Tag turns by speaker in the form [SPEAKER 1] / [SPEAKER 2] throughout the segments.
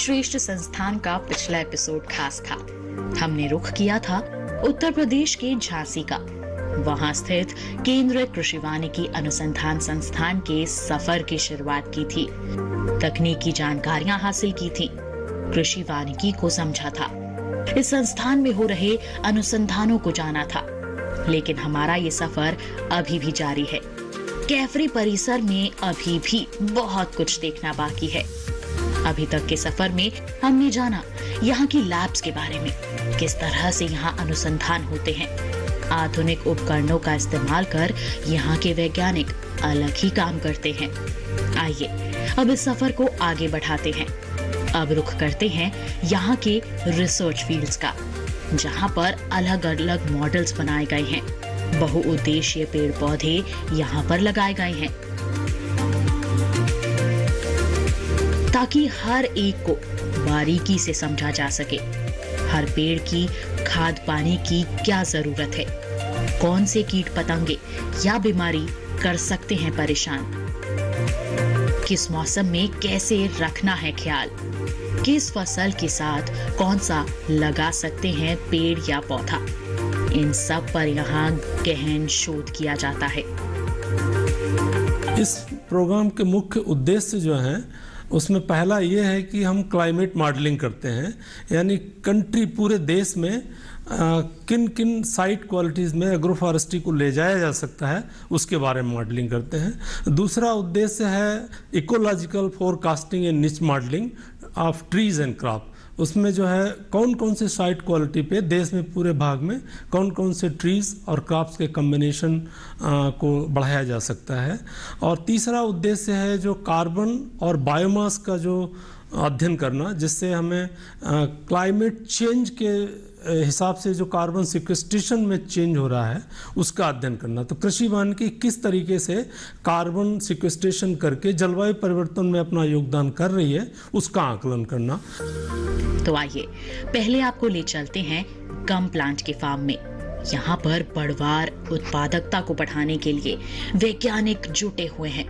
[SPEAKER 1] श्रेष्ठ संस्थान का पिछला एपिसोड खास था। हमने रुख किया था उत्तर प्रदेश के झांसी का। वहां स्थित केंद्रीय कृषि वानिकी अनुसंधान संस्थान के सफर की शुरुआत की थी। तकनीकी जानकारियां हासिल की थी, कृषि वानिकी को समझा था, इस संस्थान में हो रहे अनुसंधानों को जाना था। लेकिन हमारा ये सफर अभी भी जारी है। कैफरी परिसर में अभी भी बहुत कुछ देखना बाकी है। अभी तक के सफर में हमने जाना यहाँ की लैब्स के बारे में, किस तरह से यहाँ अनुसंधान होते हैं। आधुनिक उपकरणों का इस्तेमाल कर यहाँ के वैज्ञानिक अलग ही काम करते हैं। आइए अब इस सफर को आगे बढ़ाते हैं। अब रुख करते हैं यहाँ के रिसर्च फील्ड्स का, जहाँ पर अलग अलग मॉडल्स बनाए गए हैं। बहुउद्देशीय पेड़ पौधे यहाँ पर लगाए गए हैं ताकि हर एक को बारीकी से समझा जा सके। हर पेड़ की खाद पानी की क्या जरूरत है, कौन से कीट पतंगे या बीमारी कर सकते हैं परेशान, किस मौसम में कैसे रखना है ख्याल, किस फसल के साथ कौन सा लगा सकते हैं पेड़ या पौधा। इन सब पर यहाँ गहन शोध किया जाता है।
[SPEAKER 2] इस प्रोग्राम के मुख्य उद्देश्य जो हैं उसमें पहला ये है कि हम क्लाइमेट मॉडलिंग करते हैं, यानी कंट्री पूरे देश में किन किन साइट क्वालिटीज़ में एग्रो फॉरेस्ट्री को ले जाया जा सकता है उसके बारे में मॉडलिंग करते हैं। दूसरा उद्देश्य है इकोलॉजिकल फोरकास्टिंग एंड निच modelling of trees and crop. उसमें जो है कौन कौन से साइट क्वालिटी पे देश में पूरे भाग में कौन कौन से ट्रीज और क्रॉप्स के कम्बिनेशन को बढ़ाया जा सकता है। और तीसरा उद्देश्य है जो कार्बन और बायोमास का जो अध्ययन करना, जिससे हमें क्लाइमेट चेंज के हिसाब से जो कार्बन सिक्वेस्ट्रेशन में चेंज हो रहा है उसका अध्ययन करना। तो कृषि वानिकी किस तरीके से कार्बन सिक्वेस्ट्रेशन करके जलवायु परिवर्तन में अपना योगदान कर रही है उसका आकलन करना।
[SPEAKER 1] तो आइए पहले आपको ले चलते हैं गम प्लांट के फार्म में। यहाँ पर बढ़वार उत्पादकता को बढ़ाने के लिए वैज्ञानिक जुटे हुए हैं।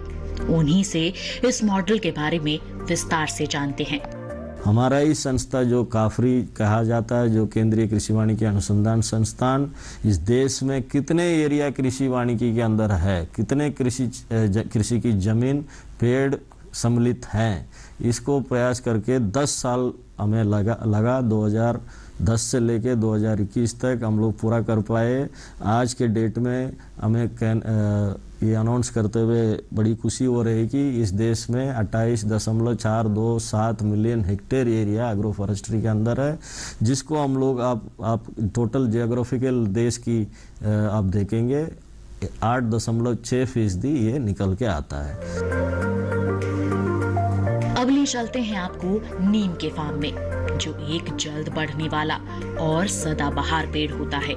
[SPEAKER 1] उन्हीं से इस मॉडल के बारे में विस्तार से जानते हैं।
[SPEAKER 3] हमारा ही संस्था जो काफरी कहा जाता है, जो केंद्रीय कृषि वानिकी अनुसंधान संस्थान, इस देश में कितने एरिया कृषि वानिकी के अंदर है, कितने कृषि की जमीन पेड़ सम्मिलित हैं, इसको प्रयास करके 10 साल हमें लगा 2010 से लेके 2021 तक हम लोग पूरा कर पाए। आज के डेट में हमें ये अनाउंस करते हुए बड़ी खुशी हो रही है कि इस देश में 28.427 million hectare area agro forestry के अंदर है, जिसको हम लोग आप टोटल जियोग्राफिकल देश की आप देखेंगे 8.6% ये निकल के आता है।
[SPEAKER 1] अब ले चलते हैं आपको नीम के फार्म में, जो एक जल्द बढ़ने वाला और सदाबहार पेड़ होता है,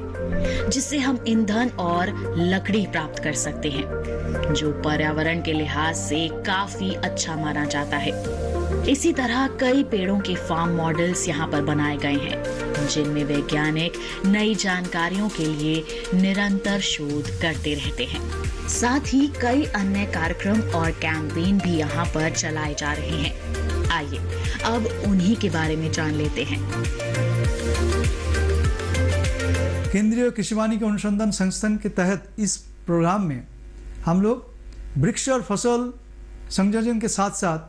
[SPEAKER 1] जिससे हम ईंधन और लकड़ी प्राप्त कर सकते हैं, जो पर्यावरण के लिहाज से काफी अच्छा माना जाता है। इसी तरह कई पेड़ों के फार्म मॉडल्स यहाँ पर बनाए गए हैं, जिनमें वैज्ञानिक नई जानकारियों के लिए निरंतर शोध करते रहते हैं। साथ ही कई अन्य कार्यक्रम और कैंपेन भी यहाँ पर चलाए जा रहे हैं। आइए अब उन्हीं के बारे में जान लेते हैं।
[SPEAKER 4] केंद्रीय कृषि वानिकी अनुसंधान संस्थान के तहत इस प्रोग्राम में हम लोग वृक्ष और फसल संयोजन के साथ साथ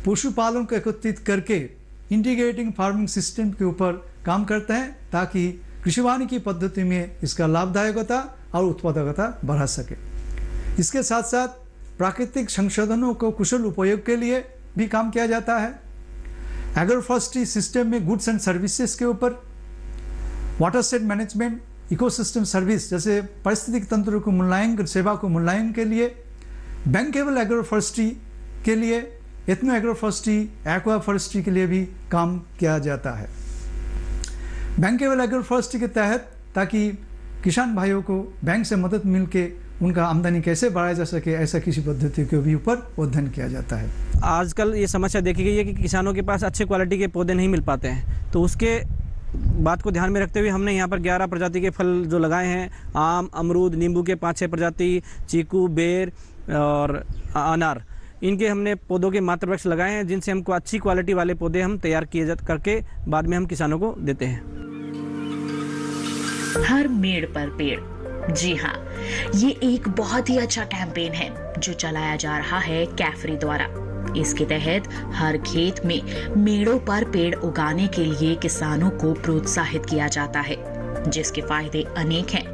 [SPEAKER 4] पशुपालन को एकत्रित करके इंटीग्रेटिंग फार्मिंग सिस्टम के ऊपर काम करते हैं, ताकि कृषि वानिकी पद्धति में इसका लाभदायकता और उत्पादकता बढ़ा सके। इसके साथ साथ प्राकृतिक संसाधनों को कुशल उपयोग के लिए भी काम किया जाता है। एग्रो फॉरेस्ट्री सिस्टम में गुड्स एंड सर्विसेज के ऊपर वाटरशेड मैनेजमेंट, इकोसिस्टम सर्विस जैसे पारिस्थितिक तंत्र को मूल्यांकन, सेवा को मूल्यांकन के लिए, बैंकेबल एग्रो फॉरेस्ट्री के लिए, ethno agro forestry, aqua forestry के लिए भी काम किया जाता है। बैंकेबल एग्रो फॉरेस्ट्री के तहत ताकि किसान भाइयों को बैंक से मदद मिल के उनका आमदनी कैसे बढ़ाया जा सके, ऐसा किसी पद्धति के भी ऊपर अध्ययन किया जाता है।
[SPEAKER 5] आजकल ये समस्या देखी गई है कि किसानों के पास अच्छे क्वालिटी के पौधे नहीं मिल पाते हैं, तो उसके बात को ध्यान में रखते हुए हमने यहाँ पर 11 प्रजाति के फल जो लगाए हैं, आम, अमरूद, नींबू के 5-6 प्रजाति, चीकू, बेर और अनार, इनके हमने पौधों के मात्र वृक्ष लगाए हैं, जिनसे हमको अच्छी क्वालिटी वाले पौधे हम तैयार किए करके बाद में हम किसानों को देते हैं।
[SPEAKER 1] हर मेड़ पर पेड़, जी हाँ, ये एक बहुत ही अच्छा कैंपेन है जो चलाया जा रहा है कैफरी द्वारा। इसके तहत हर खेत में मेड़ों पर पेड़ उगाने के लिए किसानों को प्रोत्साहित किया जाता है, जिसके फायदे अनेक हैं।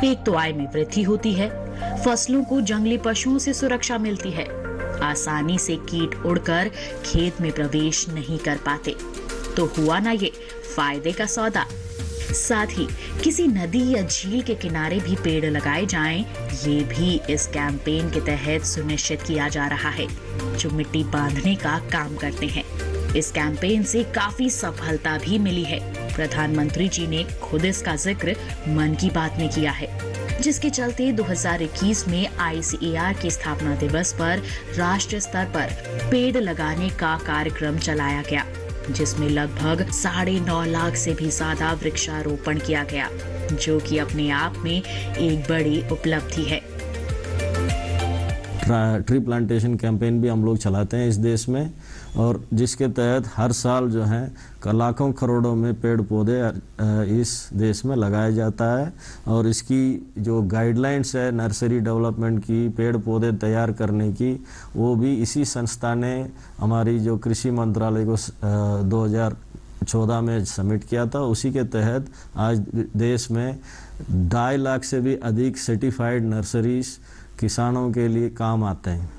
[SPEAKER 1] एक तो आय में वृद्धि होती है, फसलों को जंगली पशुओं से सुरक्षा मिलती है, आसानी से कीट उड़कर खेत में प्रवेश नहीं कर पाते। तो हुआ ना ये फायदे का सौदा। साथ ही किसी नदी या झील के किनारे भी पेड़ लगाए जाएं, ये भी इस कैंपेन के तहत सुनिश्चित किया जा रहा है, जो मिट्टी बांधने का काम करते हैं। इस कैंपेन से काफी सफलता भी मिली है। प्रधानमंत्री जी ने खुद इसका जिक्र मन की बात में किया है, जिसके चलते 2021 में ICAR के स्थापना दिवस पर राष्ट्रीय स्तर पर पेड़ लगाने का कार्यक्रम चलाया गया, जिसमें लगभग 9.5 लाख से भी ज्यादा वृक्षारोपण किया गया, जो कि अपने आप में एक बड़ी उपलब्धि है।
[SPEAKER 3] ट्री प्लांटेशन कैंपेन भी हम लोग चलाते हैं इस देश में, और जिसके तहत हर साल जो है लाखों करोड़ों में पेड़ पौधे इस देश में लगाया जाता है। और इसकी जो गाइडलाइंस है नर्सरी डेवलपमेंट की, पेड़ पौधे तैयार करने की, वो भी इसी संस्था ने हमारी जो कृषि मंत्रालय को 2014 में सबमिट किया था। उसी के तहत आज देश में 2.5 लाख से भी अधिक सर्टिफाइड नर्सरीज किसानों के लिए काम आते हैं।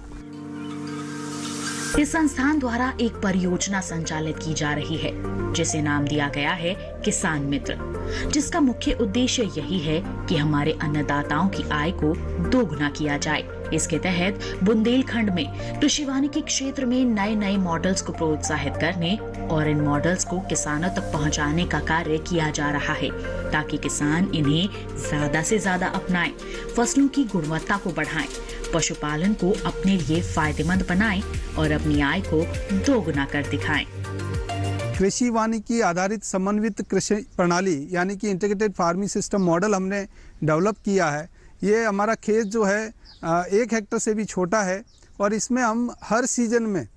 [SPEAKER 1] इस संस्थान द्वारा एक परियोजना संचालित की जा रही है, जिसे नाम दिया गया है किसान मित्र, जिसका मुख्य उद्देश्य यही है कि हमारे अन्नदाताओं की आय को दोगुना किया जाए। इसके तहत बुंदेलखंड में कृषि वानिकी क्षेत्र में नए नए मॉडल्स को प्रोत्साहित करने और इन मॉडल्स को किसानों तक पहुंचाने का कार्य किया जा रहा है, ताकि किसान इन्हें ज्यादा से ज्यादा अपनाएं, फसलों की गुणवत्ता को बढ़ाएं, पशुपालन को अपने लिए फायदेमंद बनाएं और अपनी आय को दोगुना कर दिखाएं।
[SPEAKER 6] कृषि वानिकी आधारित समन्वित कृषि प्रणाली यानी कि इंटीग्रेटेड फार्मिंग सिस्टम मॉडल हमने डेवलप किया है। ये हमारा खेत जो है 1 हेक्टेयर से भी छोटा है, और इसमें हम हर सीजन में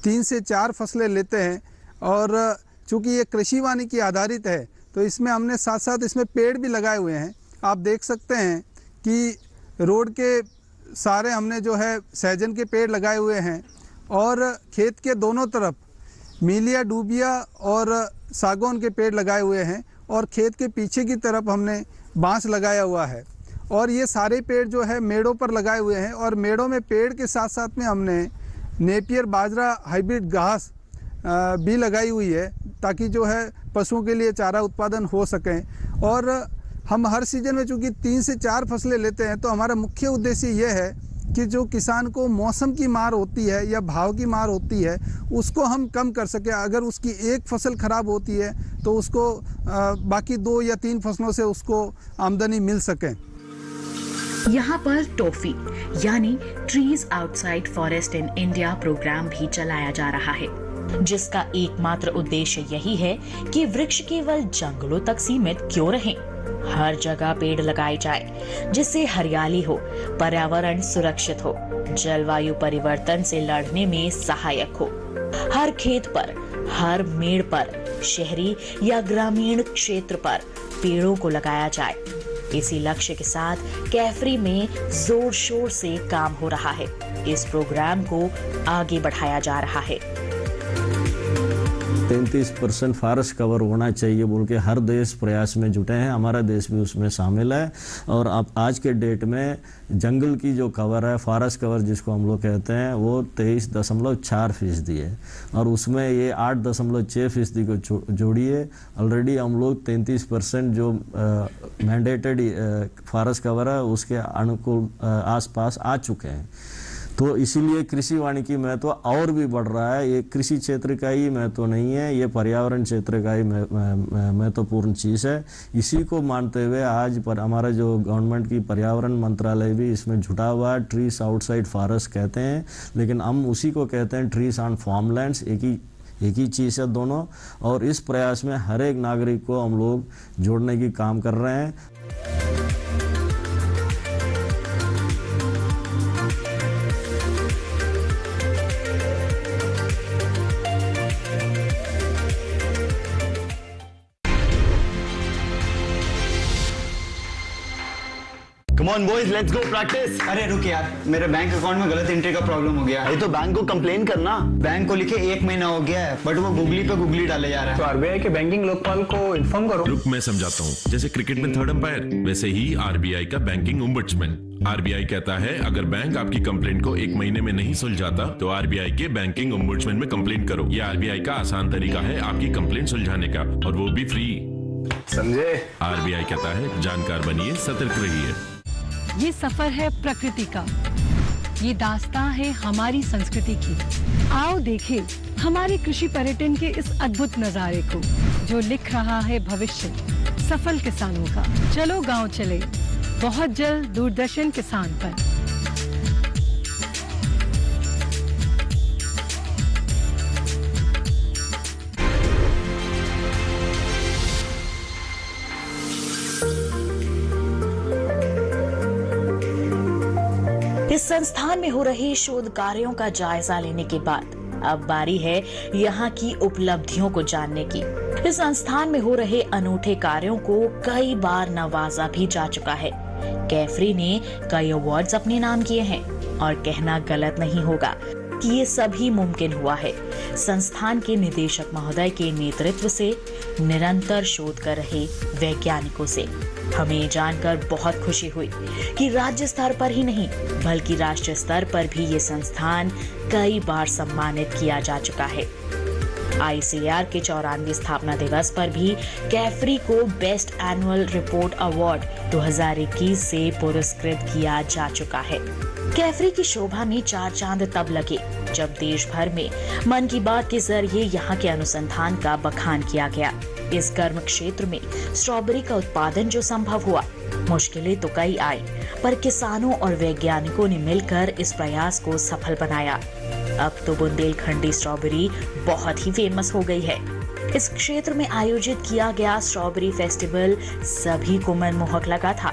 [SPEAKER 6] 3 से 4 फसलें लेते हैं। और चूँकि ये कृषि वानिकी आधारित है, तो इसमें हमने साथ साथ इसमें पेड़ भी लगाए हुए हैं। आप देख सकते हैं कि रोड के सारे हमने जो है सहजन के पेड़ लगाए हुए हैं, और खेत के दोनों तरफ मीलिया, डूबिया और सागौन के पेड़ लगाए हुए हैं, और खेत के पीछे की तरफ हमने बांस लगाया हुआ है। और ये सारे पेड़ जो है मेड़ों पर लगाए हुए हैं, और मेड़ों में पेड़ के साथ साथ में हमने नेपियर बाजरा हाइब्रिड घास भी लगाई हुई है, ताकि जो है पशुओं के लिए चारा उत्पादन हो सकें। और हम हर सीजन में चूँकि 3 से 4 फसलें लेते हैं, तो हमारा मुख्य उद्देश्य ये है कि जो किसान को मौसम की मार होती है या भाव की मार होती है, उसको हम कम कर सकें। अगर उसकी एक फसल खराब होती है, तो उसको बाकी 2 या 3 फसलों से उसको आमदनी मिल सके।
[SPEAKER 1] यहाँ पर टॉफी यानी trees outside forest in India program भी चलाया जा रहा है, जिसका एकमात्र उद्देश्य यही है कि वृक्ष केवल जंगलों तक सीमित क्यों रहें, हर जगह पेड़ लगाए जाए, जिससे हरियाली हो, पर्यावरण सुरक्षित हो, जलवायु परिवर्तन से लड़ने में सहायक हो। हर खेत पर, हर मेड़ पर, शहरी या ग्रामीण क्षेत्र पर पेड़ों को लगाया जाए। इसी लक्ष्य के साथ कैफरी में जोर शोर से काम हो रहा है। इस प्रोग्राम को आगे बढ़ाया जा रहा है।
[SPEAKER 3] 33% फॉरेस्ट कवर होना चाहिए बोल के हर देश प्रयास में जुटे हैं, हमारा देश भी उसमें शामिल है। और अब आज के डेट में जंगल की जो कवर है, फॉरेस्ट कवर जिसको हम लोग कहते हैं, वो 23.4% है, और उसमें ये 8.6% को जोड़िए, ऑलरेडी हम लोग 33% जो मैंडेटेड फॉरेस्ट कवर है उसके अनुकूल आसपास आ चुके हैं। तो इसीलिए कृषि वानिकी महत्व और भी बढ़ रहा है। ये कृषि क्षेत्र का ही महत्व नहीं है, ये पर्यावरण क्षेत्र का ही महत्वपूर्ण चीज़ है। इसी को मानते हुए आज पर हमारा जो गवर्नमेंट की पर्यावरण मंत्रालय भी इसमें जुटा हुआ है। ट्रीज आउटसाइड फॉरेस्ट कहते हैं, लेकिन हम उसी को कहते हैं ट्रीज ऑन फार्मलैंड्स, एक ही चीज़ है दोनों। और इस प्रयास में हर एक नागरिक को हम लोग जोड़ने की काम कर रहे हैं।
[SPEAKER 7] Come on boys, let's go practice.
[SPEAKER 8] अरे रुक यार, मेरे बैंक अकाउंट में गलत एंट्री का प्रॉब्लम हो गया है।
[SPEAKER 7] ये तो बैंक को कंप्लेन करना।
[SPEAKER 8] बैंक को लिखे 1 महीना हो गया है, बट वो गूगली पे गूगली डाले जा रहा है।
[SPEAKER 9] तो आरबीआई के बैंकिंग लोकपाल को इन्फॉर्म करो।
[SPEAKER 10] रुक, मैं समझाता हूँ। जैसे क्रिकेट में थर्ड अंपायर, वैसे ही आरबीआई का बैंकिंग ओम्बड्समैन। आरबीआई कहता है अगर बैंक आपकी कंप्लेंट को 1 महीने में नहीं सुलझाता तो आरबीआई के बैंकिंग ओम्बड्समैन में कंप्लेंट करो। यह आरबीआई का आसान तरीका है आपकी कंप्लेंट सुलझाने का, और वो भी फ्री।
[SPEAKER 9] समझे?
[SPEAKER 10] आरबीआई कहता है जानकार बनिए, सतर्क रहिए।
[SPEAKER 11] ये सफर है प्रकृति का, ये दास्तां है हमारी संस्कृति की। आओ देखें हमारे कृषि पर्यटन के इस अद्भुत नजारे को, जो लिख रहा है भविष्य सफल किसानों का। चलो गांव चले, बहुत जल्द दूरदर्शन किसान पर।
[SPEAKER 1] इस संस्थान में हो रहे शोध कार्यों का जायजा लेने के बाद अब बारी है यहाँ की उपलब्धियों को जानने की। इस संस्थान में हो रहे अनूठे कार्यों को कई बार नवाजा भी जा चुका है। कैफरी ने कई अवार्ड्स अपने नाम किए हैं, और कहना गलत नहीं होगा कि ये सभी मुमकिन हुआ है संस्थान के निदेशक महोदय के नेतृत्व से, निरंतर शोध कर रहे वैज्ञानिकों से। हमें जानकर बहुत खुशी हुई कि राज्य स्तर पर ही नहीं बल्कि राष्ट्रीय स्तर पर भी ये संस्थान कई बार सम्मानित किया जा चुका है। आईसीएआर के 94वें स्थापना दिवस पर भी कैफरी को बेस्ट एनुअल रिपोर्ट अवार्ड 2021 से पुरस्कृत किया जा चुका है। कैफरी की शोभा में 4 चांद तब लगे जब देश भर में मन की बात के जरिए यहाँ के अनुसंधान का बखान किया गया। इस कर्म क्षेत्र में स्ट्रॉबेरी का उत्पादन जो संभव हुआ, मुश्किलें तो कई आई, पर किसानों और वैज्ञानिकों ने मिलकर इस प्रयास को सफल बनाया। अब तो बुंदेलखंडी स्ट्रॉबेरी बहुत ही फेमस हो गई है। इस क्षेत्र में आयोजित किया गया स्ट्रॉबेरी फेस्टिवल सभी को मनमोहक लगा था।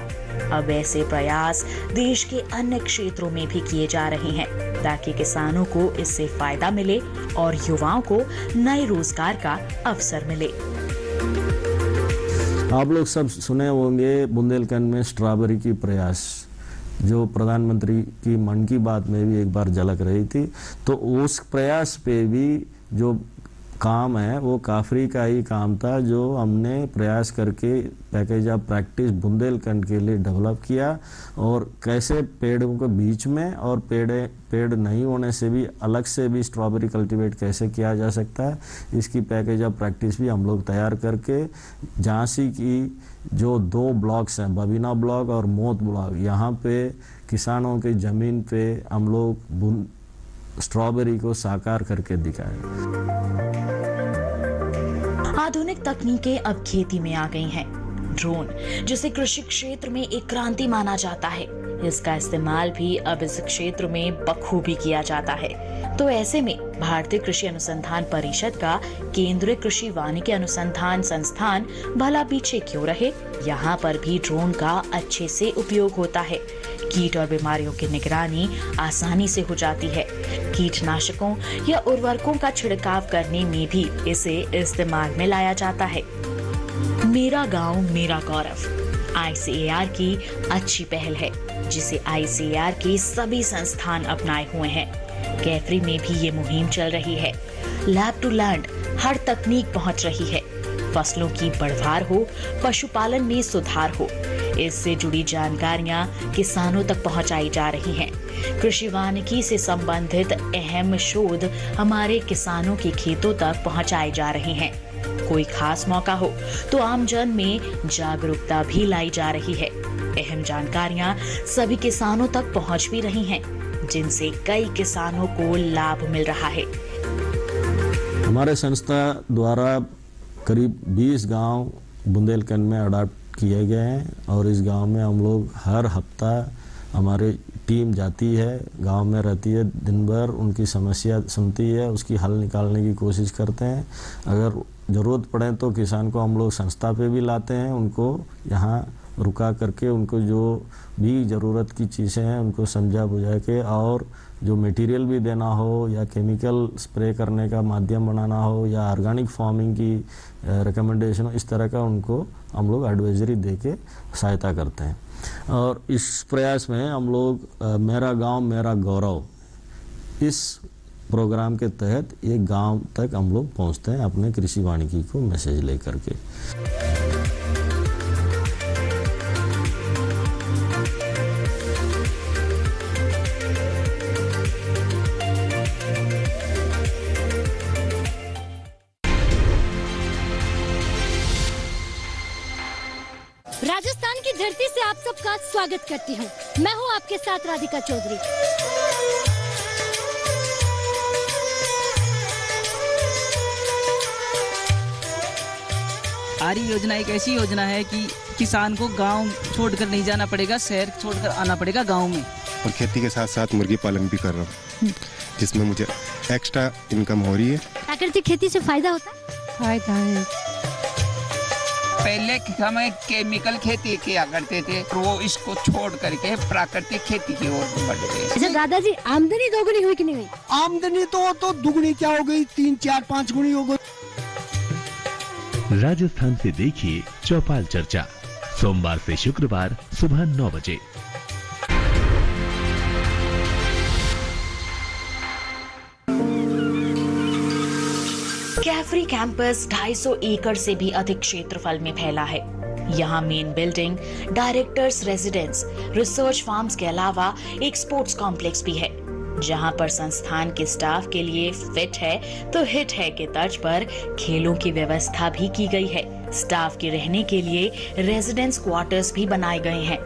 [SPEAKER 1] अब ऐसे प्रयास देश के अन्य क्षेत्रों में भी किए जा रहे हैं ताकि किसानों को इससे फायदा मिले और युवाओं को नए रोजगार का अवसर मिले।
[SPEAKER 3] आप लोग सब सुने होंगे बुंदेलखंड में स्ट्रॉबेरी की प्रयास, जो प्रधानमंत्री की मन की बात में भी एक बार झलक रही थी। तो उस प्रयास पे भी जो काम है वो काफरी का ही काम था, जो हमने प्रयास करके पैकेज ऑफ प्रैक्टिस बुंदेलखंड के लिए डेवलप किया, और कैसे पेड़ों के बीच में और पेड़ नहीं होने से भी अलग से भी स्ट्रॉबेरी कल्टीवेट कैसे किया जा सकता है, इसकी पैकेज ऑफ प्रैक्टिस भी हम लोग तैयार करके झांसी की जो 2 ब्लॉक्स हैं, बबीना ब्लॉक और मोत ब्लॉक, यहाँ पे किसानों की ज़मीन पे हम लोग स्ट्रॉबेरी को साकार करके दिखाए।
[SPEAKER 1] आधुनिक तकनीकें अब खेती में आ गई हैं। ड्रोन, जिसे कृषि क्षेत्र में एक क्रांति माना जाता है, इसका इस्तेमाल भी अब इस क्षेत्र में बखूबी किया जाता है। तो ऐसे में भारतीय कृषि अनुसंधान परिषद का केंद्रीय कृषि वानिकी अनुसंधान संस्थान भला पीछे क्यों रहे, यहाँ पर भी ड्रोन का अच्छे से उपयोग होता है। कीट और बीमारियों की निगरानी आसानी से हो जाती है। कीटनाशकों या उर्वरकों का छिड़काव करने में भी इसे इस्तेमाल में लाया जाता है। मेरा गांव मेरा गौरव आईसीएआर की अच्छी पहल है, जिसे आईसीएआर के सभी संस्थान अपनाए हुए हैं। कैफरी में भी ये मुहिम चल रही है। लैब टू लैंड हर तकनीक पहुंच रही है। फसलों की बढ़वार हो, पशुपालन में सुधार हो, इससे जुड़ी जानकारियां किसानों तक पहुंचाई जा रही हैं। कृषि वानिकी से संबंधित अहम शोध हमारे किसानों के खेतों तक पहुंचाए जा रहे हैं। कोई खास मौका हो तो आमजन में जागरूकता भी लाई जा रही है। अहम जानकारियां सभी किसानों तक पहुंच भी रही हैं, जिनसे कई किसानों को लाभ मिल रहा है।
[SPEAKER 3] हमारे संस्था द्वारा करीब 20 गांव बुंदेलखंड में अडॉप्ट किए गए हैं, और इस गांव में हम लोग हर हफ्ता हमारी टीम जाती है, गांव में रहती है, दिन भर उनकी समस्या सुनती है, उसकी हल निकालने की कोशिश करते हैं। अगर ज़रूरत पड़े तो किसान को हम लोग संस्था पे भी लाते हैं, उनको यहाँ रुका करके उनको जो भी ज़रूरत की चीज़ें हैं उनको समझा बुझा के और जो मटेरियल भी देना हो या केमिकल स्प्रे करने का माध्यम बनाना हो या ऑर्गेनिक फार्मिंग की रिकमेंडेशन हो, इस तरह का उनको हम लोग एडवाइजरी दे के सहायता करते हैं। और इस प्रयास में हम लोग मेरा गांव मेरा गौरव इस प्रोग्राम के तहत ये गांव तक हम लोग पहुंचते हैं अपने कृषि वानिकी को मैसेज लेकर के।
[SPEAKER 12] राजस्थान की धरती से आप सबका स्वागत करती हूँ। मैं हूँ आपके साथ राधिका चौधरी।
[SPEAKER 13] आरी योजना एक ऐसी योजना है कि किसान को गांव छोड़कर नहीं जाना पड़ेगा, शहर छोड़कर आना पड़ेगा गांव में।
[SPEAKER 14] और खेती के साथ साथ मुर्गी पालन भी कर रहा हूँ, जिसमें मुझे एक्स्ट्रा इनकम हो रही है।
[SPEAKER 12] प्राकृतिक खेती से फायदा होता है? फायदा है।
[SPEAKER 15] पहले हमें केमिकल खेती किया करते थे, वो इसको छोड़ करके प्राकृतिक खेती की ओर बढ़ गए।
[SPEAKER 12] अच्छा दादाजी, आमदनी दोगुनी हुई कि नहीं हुई?
[SPEAKER 16] आमदनी तो दुगनी क्या हो गई, 3, 4, 5 गुनी हो गई।
[SPEAKER 17] राजस्थान से देखिए चौपाल चर्चा, सोमवार से शुक्रवार सुबह 9 बजे।
[SPEAKER 1] कैफरी कैंपस 250 एकड़ से भी अधिक क्षेत्रफल में फैला है। यहाँ main building, directors residence, research farms के अलावा एक स्पोर्ट्स कॉम्प्लेक्स भी है, जहाँ पर संस्थान के स्टाफ के लिए फिट है तो हिट है के तर्ज पर खेलों की व्यवस्था भी की गई है। स्टाफ के रहने के लिए रेजिडेंस क्वार्टर्स भी बनाए गए हैं।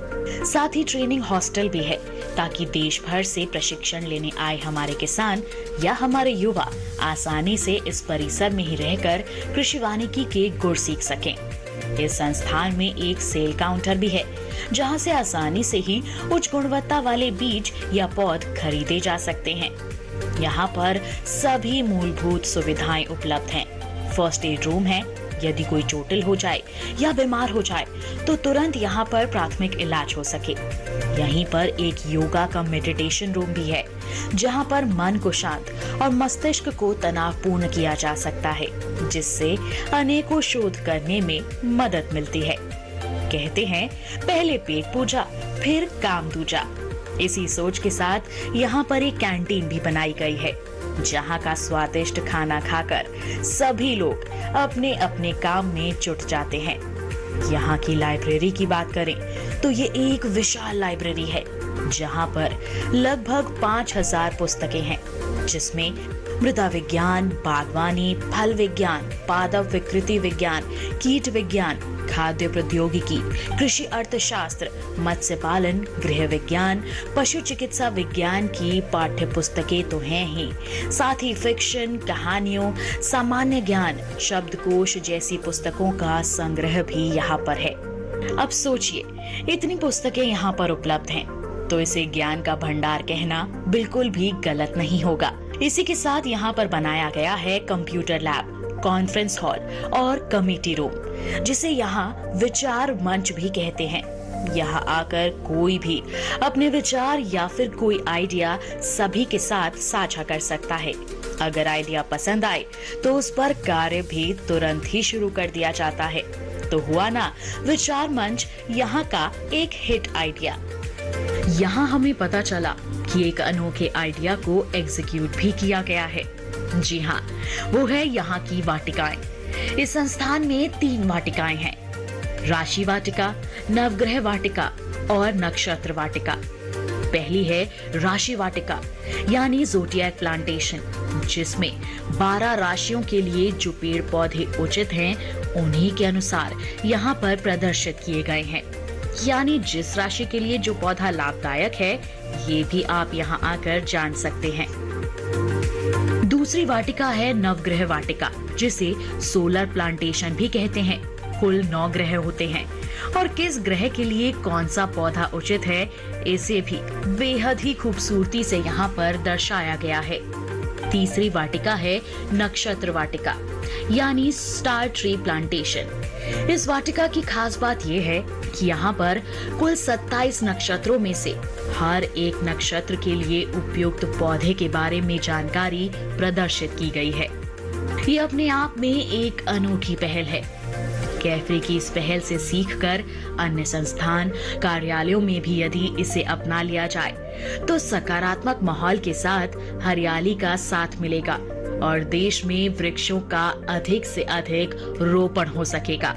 [SPEAKER 1] साथ ही ट्रेनिंग हॉस्टल भी है, ताकि देश भर से प्रशिक्षण लेने आए हमारे किसान या हमारे युवा आसानी से इस परिसर में ही रहकर कृषि वानिकी के गुर सीख सकें। इस संस्थान में एक सेल काउंटर भी है, जहां से आसानी से ही उच्च गुणवत्ता वाले बीज या पौध खरीदे जा सकते हैं। यहाँ पर सभी मूलभूत सुविधाएं उपलब्ध हैं। फर्स्ट एड रूम है, यदि कोई चोटिल हो जाए या बीमार हो जाए तो तुरंत यहाँ पर प्राथमिक इलाज हो सके। यहीं पर एक योगा का मेडिटेशन रूम भी है, जहाँ पर मन को शांत और मस्तिष्क को तनावपूर्ण किया जा सकता है, जिससे अनेकों शोध करने में मदद मिलती है। कहते हैं पहले पेट पूजा फिर काम दूजा। इसी सोच के साथ यहाँ पर एक कैंटीन भी बनाई गई है, जहाँ का स्वादिष्ट खाना खाकर सभी लोग अपने अपने काम में जुट जाते हैं। यहाँ की लाइब्रेरी की बात करें तो ये एक विशाल लाइब्रेरी है, जहाँ पर लगभग 5000 पुस्तकें हैं, जिसमें मृदा विज्ञान, बागवानी, फल विज्ञान, पादप विकृति विज्ञान, कीट विज्ञान, खाद्य प्रौद्योगिकी, कृषि अर्थशास्त्र, मत्स्य पालन, गृह विज्ञान, पशु चिकित्सा विज्ञान की पाठ्य पुस्तकें तो हैं ही, साथ ही फिक्शन, कहानियों, सामान्य ज्ञान, शब्दकोश जैसी पुस्तकों का संग्रह भी यहाँ पर है। अब सोचिए, इतनी पुस्तकें यहाँ पर उपलब्ध हैं, तो इसे ज्ञान का भंडार कहना बिल्कुल भी गलत नहीं होगा। इसी के साथ यहाँ पर बनाया गया है कंप्यूटर लैब, कॉन्फ्रेंस हॉल और कमेटी रूम, जिसे यहाँ विचार मंच भी कहते हैं। यहाँ आकर कोई भी अपने विचार या फिर कोई आइडिया सभी के साथ साझा कर सकता है। अगर आइडिया पसंद आए तो उस पर कार्य भी तुरंत ही शुरू कर दिया जाता है। तो हुआ ना विचार मंच यहाँ का एक हिट आइडिया। यहाँ हमें पता चला कि एक अनोखे आइडिया को एग्जीक्यूट भी किया गया है। जी हाँ, वो है यहाँ की वाटिकाएं। इस संस्थान में 3 वाटिकाएं हैं, राशि वाटिका, नवग्रह वाटिका और नक्षत्र वाटिका। पहली है राशि वाटिका यानी ज़ोडिएक प्लांटेशन, जिसमें 12 राशियों के लिए जो पेड़ पौधे उचित हैं उन्हीं के अनुसार यहाँ पर प्रदर्शित किए गए हैं। यानी जिस राशि के लिए जो पौधा लाभदायक है, ये भी आप यहाँ आकर जान सकते हैं। दूसरी वाटिका है नवग्रह वाटिका, जिसे सोलर प्लांटेशन भी कहते हैं। कुल 9 ग्रह होते हैं और किस ग्रह के लिए कौन सा पौधा उचित है, इसे भी बेहद ही खूबसूरती से यहाँ पर दर्शाया गया है। तीसरी वाटिका है नक्षत्र वाटिका यानी स्टार ट्री प्लांटेशन। इस वाटिका की खास बात यह है कि यहाँ पर कुल 27 नक्षत्रों में से हर एक नक्षत्र के लिए उपयुक्त पौधे के बारे में जानकारी प्रदर्शित की गई है। ये अपने आप में एक अनूठी पहल है। कैफरी की इस पहल से सीखकर अन्य संस्थान कार्यालयों में भी यदि इसे अपना लिया जाए तो सकारात्मक माहौल के साथ हरियाली का साथ मिलेगा और देश में वृक्षों का अधिक से अधिक रोपण हो सकेगा।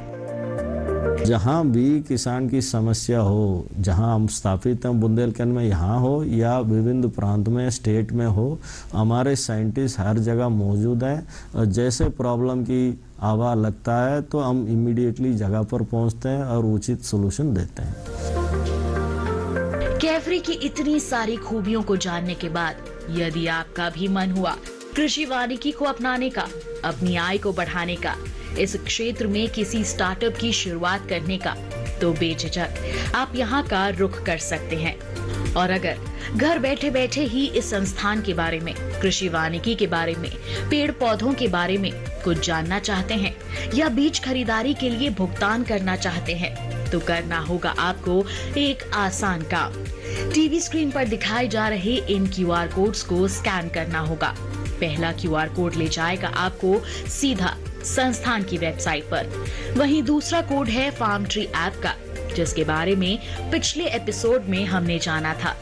[SPEAKER 3] जहाँ भी किसान की समस्या हो, जहाँ हम स्थापित हैं बुंदेलखंड में, यहाँ हो या विभिन्न प्रांत में, स्टेट में हो, हमारे साइंटिस्ट हर जगह मौजूद हैं और जैसे प्रॉब्लम की आवाज़ लगता है तो हम इमीडिएटली जगह पर पहुँचते हैं और उचित सोल्यूशन देते हैं।
[SPEAKER 1] कैफरी की इतनी सारी खूबियों को जानने के बाद यदि आपका भी मन हुआ कृषि वानिकी को अपनाने का, अपनी आय को बढ़ाने का, इस क्षेत्र में किसी स्टार्टअप की शुरुआत करने का, तो बेझिझक आप यहाँ का रुख कर सकते हैं। और अगर घर बैठे बैठे ही इस संस्थान के बारे में, कृषि वानिकी के बारे में, पेड़ पौधों के बारे में कुछ जानना चाहते हैं या बीज खरीदारी के लिए भुगतान करना चाहते हैं तो करना होगा आपको एक आसान काम। टीवी स्क्रीन पर दिखाए जा रहे इन QR कोड्स को स्कैन करना होगा। पहला QR कोड ले जाएगा आपको सीधा संस्थान की वेबसाइट पर। वहीं दूसरा कोड है फार्म ट्री ऐप का, जिसके बारे में पिछले एपिसोड में हमने जाना था।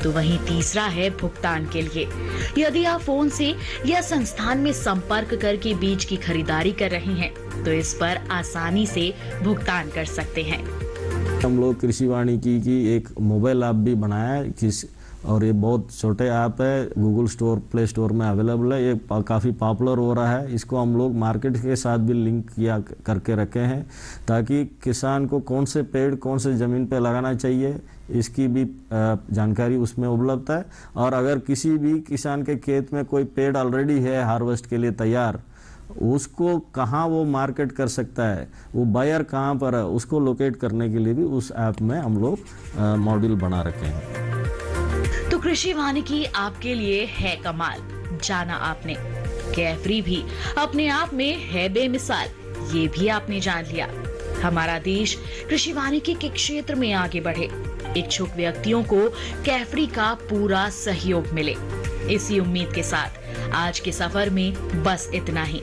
[SPEAKER 1] तो वहीं तीसरा है भुगतान के लिए। यदि आप फोन से या संस्थान में संपर्क करके बीज की खरीदारी कर रहे हैं तो इस पर आसानी से भुगतान कर सकते हैं।
[SPEAKER 3] हम लोग कृषि वानिकी की एक मोबाइल ऐप भी बनाया है और ये बहुत छोटे ऐप है, गूगल स्टोर, प्ले स्टोर में अवेलेबल है। ये काफ़ी पॉपुलर हो रहा है। इसको हम लोग मार्केट के साथ भी लिंक किया करके रखे हैं ताकि किसान को कौन से पेड़ कौन से ज़मीन पे लगाना चाहिए इसकी भी जानकारी उसमें उपलब्ध है। और अगर किसी भी किसान के खेत में कोई पेड़ ऑलरेडी है हार्वेस्ट के लिए तैयार, उसको कहाँ वो मार्केट कर सकता है, वो बायर कहाँ पर है, उसको लोकेट करने के लिए भी उस ऐप में हम लोग मॉड्यूल बना रखे हैं।
[SPEAKER 1] तो कृषि वानिकी आपके लिए है कमाल, जाना आपने। कैफरी भी अपने आप में है बेमिसाल, ये भी आपने जान लिया। हमारा देश कृषि वानिकी के क्षेत्र में आगे बढ़े, इच्छुक व्यक्तियों को कैफरी का पूरा सहयोग मिले, इसी उम्मीद के साथ आज के सफर में बस इतना ही।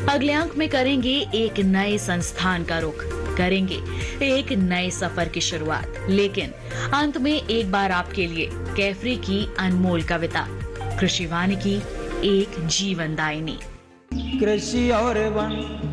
[SPEAKER 1] अगले अंक में करेंगे एक नए संस्थान का रुख, करेंगे एक नए सफर की शुरुआत। लेकिन अंत में एक बार आपके लिए कैफरी की अनमोल कविता, कृषि वानिकी एक जीवनदायिनी।
[SPEAKER 18] कृषि और वन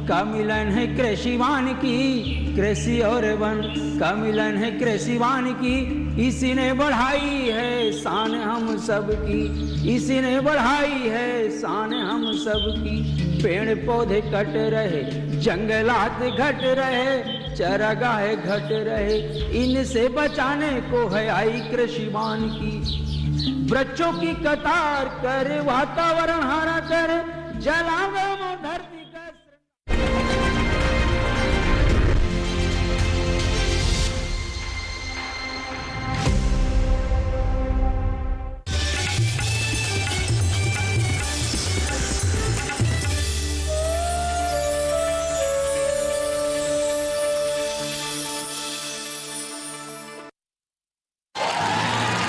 [SPEAKER 18] का मिलन है कृषि वानिकी, कृषि और वन का मिलन है कृषि वानिकी। इसी ने बढ़ाई है शान हम सबकी, इसी ने बढ़ाई है शान हम सबकी। पेड़ पौधे कट रहे, जंगलात घट रहे, चरागाह घट रहे, इनसे बचाने को है आई कृषि वानिकी। वृक्षों की कतार कर, वातावरण हरा कर, जलावे वो धरती।